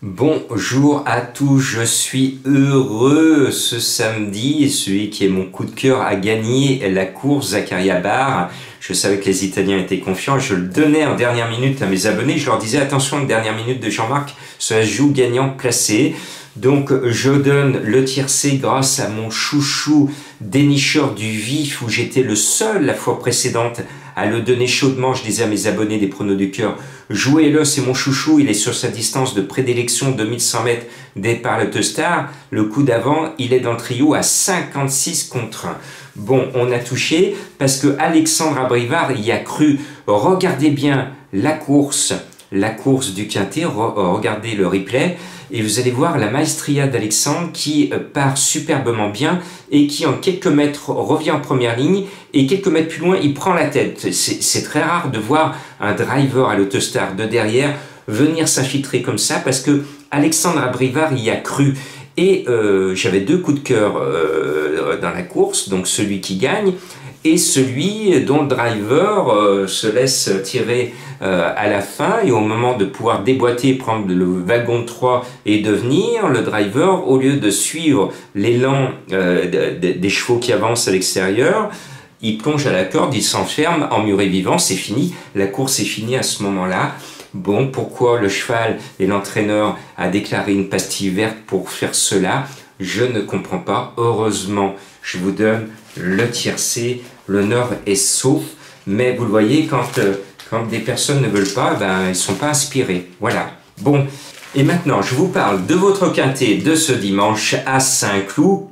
Bonjour à tous, je suis heureux ce samedi, celui qui est mon coup de cœur a gagné la course Zaccaria Bar. Je savais que les Italiens étaient confiants, je le donnais en dernière minute à mes abonnés, je leur disais attention, dernière minute de Jean-Marc, cela se joue gagnant placé. Donc je donne le tiercé grâce à mon chouchou dénicheur du vif où j'étais le seul la fois précédente à le donner chaudement. Je disais à mes abonnés des pronos du cœur, jouez-le, c'est mon chouchou, il est sur sa distance de prédilection 2100 mètres départ l'Autostar. Le coup d'avant, il est dans le trio à 56 contre 1. Bon, on a touché parce que Alexandre Abrivard y a cru. Regardez bien la course du quintet, regardez le replay. Et vous allez voir la maestria d'Alexandre qui part superbement bien et qui en quelques mètres revient en première ligne et quelques mètres plus loin il prend la tête. C'est très rare de voir un driver à l'Autostar de derrière venir s'infiltrer comme ça parce que Alexandre Abrivard y a cru. Et j'avais deux coups de cœur dans la course, donc celui qui gagne et celui dont le driver se laisse tirer à la fin, et au moment de pouvoir déboîter, prendre le wagon 3 et devenir le driver, au lieu de suivre l'élan des chevaux qui avancent à l'extérieur, il plonge à la corde, il s'enferme en muret vivant, c'est fini, la course est finie à ce moment-là. Bon, pourquoi le cheval et l'entraîneur a déclaré une pastille verte pour faire cela? Je ne comprends pas. Heureusement, je vous donne le tiercé, l'honneur est sauf, mais vous le voyez, quand des personnes ne veulent pas, ben, ils ne sont pas inspirés. Voilà. Bon, et maintenant, je vous parle de votre quintet de ce dimanche à Saint-Cloud.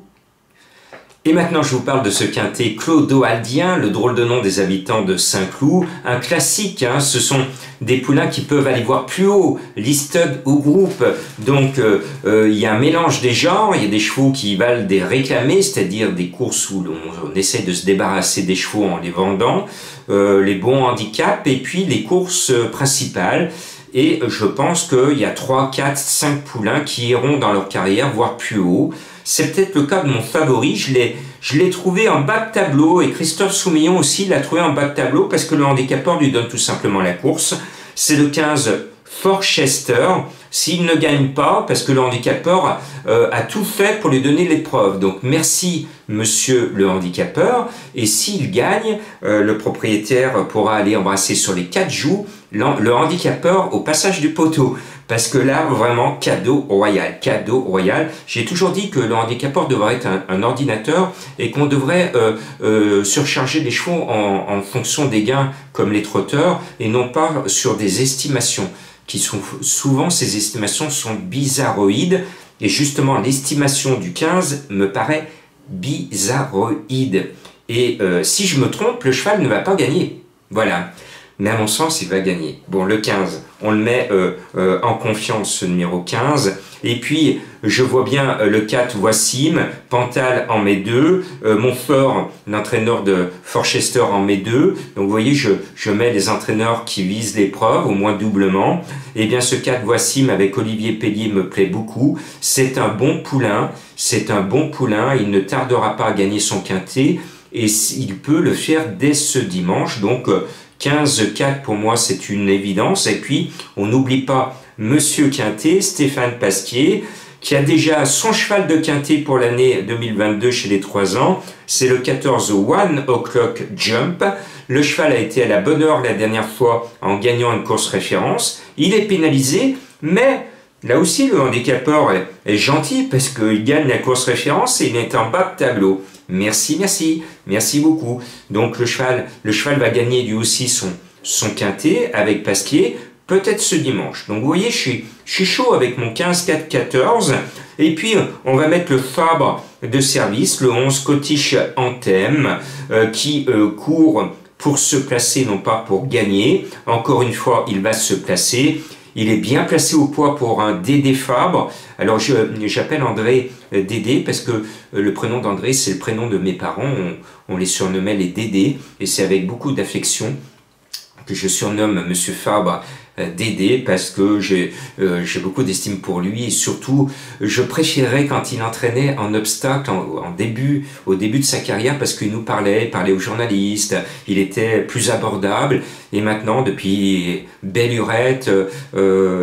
Et maintenant, je vous parle de ce quintet clodoaldien, le drôle de nom des habitants de Saint-Cloud. Un classique, hein, ce sont des poulains qui peuvent aller voir plus haut, listed ou groupe. Donc, il y a un mélange des genres. Il y a des chevaux qui valent des réclamés, c'est-à-dire des courses où on essaie de se débarrasser des chevaux en les vendant, les bons handicaps, et puis les courses principales. Et je pense qu'il y a 3, 4, 5 poulains qui iront dans leur carrière voir plus haut. C'est peut-être le cas de mon favori, je l'ai trouvé en bas de tableau, et Christophe Soumillon aussi l'a trouvé en bas de tableau parce que le handicapeur lui donne tout simplement la course. C'est le 15 Forchester. S'il ne gagne pas, parce que le handicapeur a tout fait pour lui donner l'épreuve. Donc merci monsieur le handicapeur. Et s'il gagne, le propriétaire pourra aller embrasser sur les 4 joues le handicapeur au passage du poteau. Parce que là, vraiment, cadeau royal, cadeau royal. J'ai toujours dit que le handicapeur devrait être un ordinateur et qu'on devrait surcharger les chevaux en fonction des gains comme les trotteurs et non pas sur des estimations qui sont souvent, ces estimations sont bizarroïdes, et justement l'estimation du 15 me paraît bizarroïde. Et si je me trompe, le cheval ne va pas gagner. Voilà. Mais à mon sens, il va gagner. Bon, le 15, on le met en confiance, ce numéro 15. Et puis, je vois bien le 4, Wassim, Pantal en met 2, Montfort, l'entraîneur de Forchester en met 2. Donc, vous voyez, je mets les entraîneurs qui visent l'épreuve, au moins doublement. Et bien, ce 4, Wassim, avec Olivier Pellier, me plaît beaucoup. C'est un bon poulain, il ne tardera pas à gagner son quintet, et il peut le faire dès ce dimanche. Donc, 15-4 pour moi c'est une évidence. Et puis on n'oublie pas Monsieur Quintet, Stéphane Pasquier, qui a déjà son cheval de quintet pour l'année 2022 chez les 3 ans. C'est le 14 One O'Clock Jump. Le cheval a été à la bonne heure la dernière fois en gagnant une course référence. Il est pénalisé, mais là aussi le handicapeur est gentil parce qu'il gagne la course référence et il est en bas de tableau. Merci, merci, merci beaucoup. Donc le cheval va gagner lui aussi son quintet avec Pasquier, peut-être ce dimanche. Donc vous voyez, je suis chaud avec mon 15-4-14. Et puis on va mettre le Fabre de service, le 11 Scottish Anthem, qui court pour se placer, non pas pour gagner. Encore une fois, il va se placer. Il est bien placé au poids pour un Dédé Fabre. Alors j'appelle André Dédé parce que le prénom d'André, c'est le prénom de mes parents. On les surnommait les Dédés, et c'est avec beaucoup d'affection que je surnomme Monsieur Fabre d'aider parce que j'ai beaucoup d'estime pour lui et surtout je préférais quand il entraînait en obstacle au début de sa carrière parce qu'il nous parlait aux journalistes, il était plus abordable et maintenant depuis belle lurette,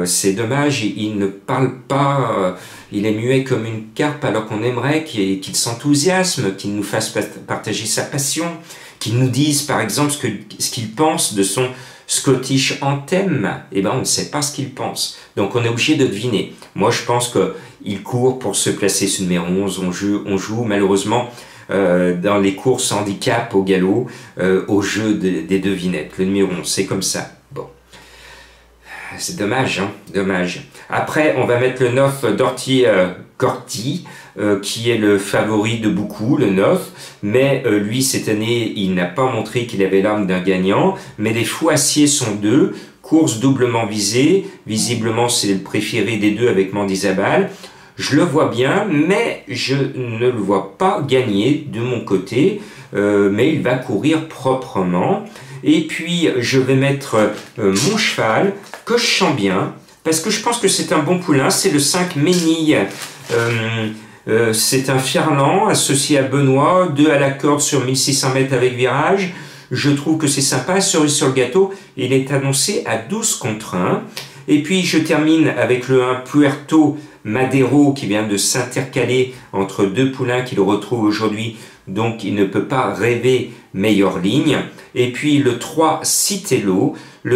c'est dommage, il ne parle pas, il est muet comme une carpe alors qu'on aimerait qu'il s'enthousiasme, qu'il nous fasse partager sa passion, qu'il nous dise par exemple ce qu'il pense de son Scottish Anthem. Eh ben on ne sait pas ce qu'il pense, donc on est obligé de deviner. Moi je pense qu'il court pour se placer ce numéro 11, on joue malheureusement dans les courses handicap au galop, au jeu des devinettes, le numéro 11, c'est comme ça. Bon, c'est dommage, hein, dommage. Après, on va mettre le 9 d'Orty Corti, qui est le favori de beaucoup, le 9, mais lui, cette année, il n'a pas montré qu'il avait l'arme d'un gagnant, mais les Fouassiers sont deux, course doublement visée, visiblement c'est le préféré des deux avec Mandizabal. Je le vois bien, mais je ne le vois pas gagner de mon côté, mais il va courir proprement. Et puis, je vais mettre mon cheval, que je sens bien, parce que je pense que c'est un bon poulain, c'est le 5 Ménille. C'est un Ferland associé à Benoît, 2 à la corde sur 1600 mètres avec virage. Je trouve que c'est sympa, cerise sur le gâteau, il est annoncé à 12 contre 1. Et puis, je termine avec le 1 Puerto Madero qui vient de s'intercaler entre deux poulains qu'il retrouve aujourd'hui, donc il ne peut pas rêver meilleure ligne. Et puis le 3 Citello, je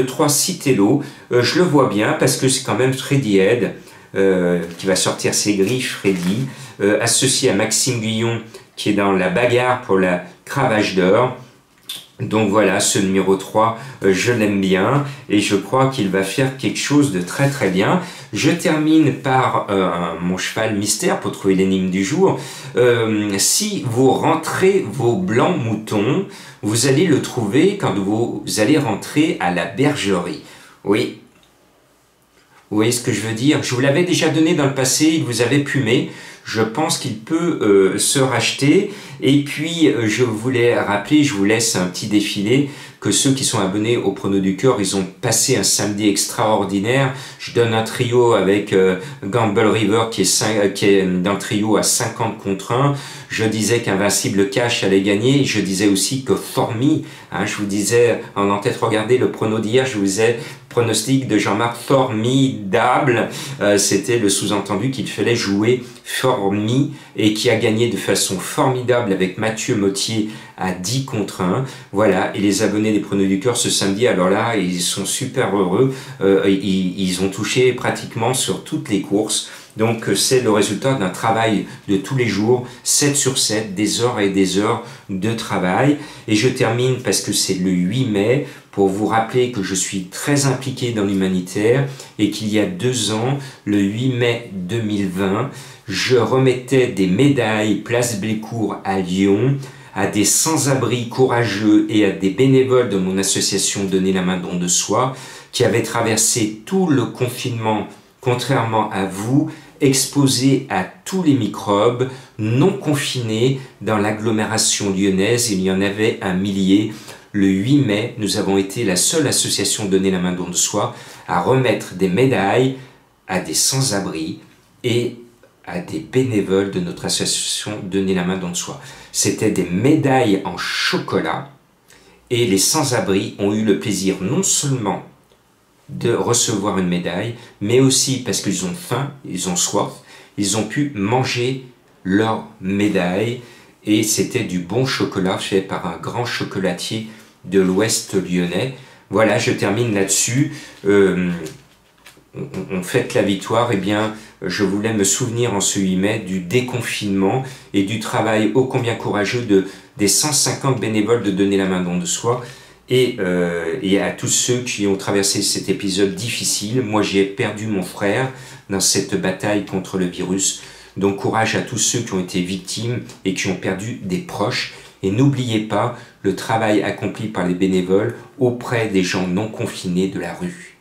le vois bien parce que c'est quand même Freddy Head qui va sortir ses griffes, Freddy, associé à Maxime Guillon qui est dans la bagarre pour la cravache d'or. Donc voilà, ce numéro 3, je l'aime bien et je crois qu'il va faire quelque chose de très très bien. Je termine par mon cheval mystère pour trouver l'énigme du jour. Si vous rentrez vos blancs moutons, vous allez le trouver quand vous allez rentrer à la bergerie. Oui, vous voyez ce que je veux dire? Je vous l'avais déjà donné dans le passé, il vous avait plumé. Je pense qu'il peut se racheter. Et puis, je voulais rappeler, je vous laisse un petit défilé, que ceux qui sont abonnés au Prono du Cœur, ils ont passé un samedi extraordinaire. Je donne un trio avec Gamble River qui est dans le trio à 50 contre 1. Je disais qu'Invincible Cash allait gagner. Je disais aussi que Formi, hein, je vous disais, en tête, regardez le prono d'hier, je vous disais pronostic de Jean-Marc formidable. C'était le sous-entendu qu'il fallait jouer Formi et qui a gagné de façon formidable avec Mathieu Mottier à 10 contre 1. Voilà, et les abonnés des Pronos du Cœur ce samedi, alors là, ils sont super heureux. Ils ont touché pratiquement sur toutes les courses. Donc c'est le résultat d'un travail de tous les jours, 7 sur 7, des heures et des heures de travail. Et je termine parce que c'est le 8 mai, pour vous rappeler que je suis très impliqué dans l'humanitaire et qu'il y a 2 ans, le 8 mai 2020, je remettais des médailles Place Blécourt à Lyon à des sans-abri courageux et à des bénévoles de mon association Donner la main don de soi qui avaient traversé tout le confinement, contrairement à vous, exposés à tous les microbes, non confinés dans l'agglomération lyonnaise. Il y en avait 1 millier. Le 8 mai, nous avons été la seule association Donner la main don de soi à remettre des médailles à des sans-abri et à des bénévoles de notre association Donner la main don de soi. C'était des médailles en chocolat et les sans-abri ont eu le plaisir non seulement de recevoir une médaille, mais aussi parce qu'ils ont faim, ils ont soif, ils ont pu manger leur médaille et c'était du bon chocolat fait par un grand chocolatier de l'Ouest lyonnais. Voilà, je termine là-dessus. On fête la victoire, eh bien, je voulais me souvenir en ce 8 mai du déconfinement et du travail ô combien courageux des 150 bénévoles de Donner la main don de soi et à tous ceux qui ont traversé cet épisode difficile. Moi, j'ai perdu mon frère dans cette bataille contre le virus. Donc, courage à tous ceux qui ont été victimes et qui ont perdu des proches. Et n'oubliez pas le travail accompli par les bénévoles auprès des gens non confinés de la rue.